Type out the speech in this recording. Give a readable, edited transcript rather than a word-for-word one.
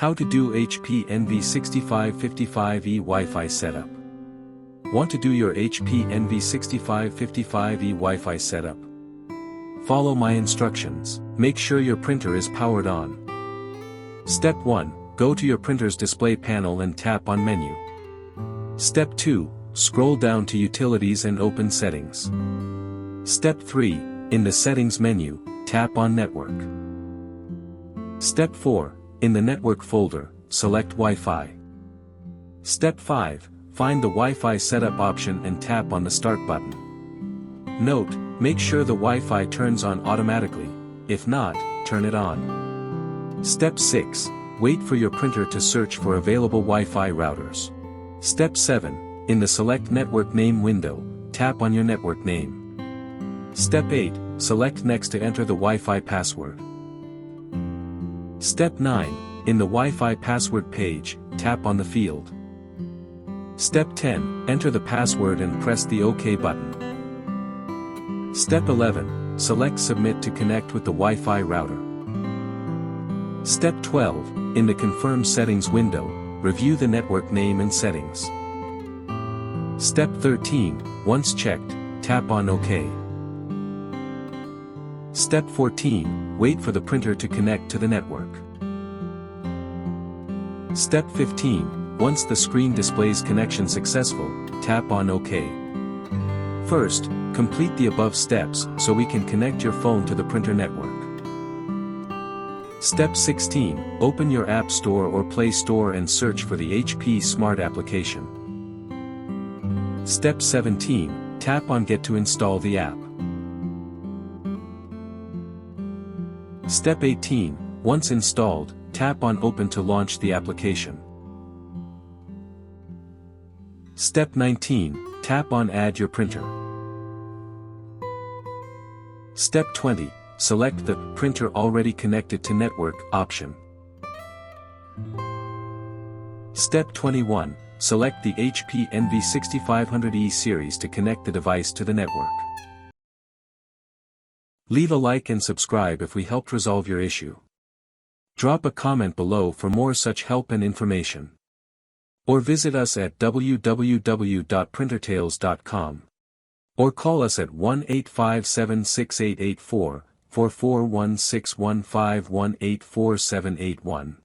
How to do HP NV6555e Wi-Fi setup. Want to do your HP NV6555e Wi-Fi setup? Follow my instructions. Make sure your printer is powered on. Step 1. Go to your printer's display panel and tap on Menu. Step 2. Scroll down to Utilities and open Settings. Step 3. In the Settings menu, tap on Network. Step 4. In the Network folder, select Wi-Fi. Step 5. Find the Wi-Fi setup option and tap on the Start button. Note, make sure the Wi-Fi turns on automatically. If not, turn it on. Step 6. Wait for your printer to search for available Wi-Fi routers. Step 7. In the Select Network Name window, tap on your network name. Step 8. Select Next to enter the Wi-Fi password. Step 9. In the Wi-Fi password page, tap on the field. Step 10. Enter the password and press the OK button. Step 11. Select Submit to connect with the Wi-Fi router. Step 12. In the Confirm Settings window, review the network name and settings. Step 13. Once checked, tap on OK. Step 14. Wait for the printer to connect to the network. Step 15. Once the screen displays connection successful, tap on OK. First, complete the above steps so we can connect your phone to the printer network. Step 16. Open your App Store or Play Store and search for the HP Smart application. Step 17. Tap on Get to install the app. Step 18. Once installed, tap on Open to launch the application. Step 19. Tap on Add your printer. Step 20. Select the Printer Already Connected to Network option. Step 21. Select the HP NV6500E series to connect the device to the network. Leave a like and subscribe if we helped resolve your issue. Drop a comment below for more such help and information. Or visit us at www.printertales.com. Or call us at 1-857-6884-441615184781.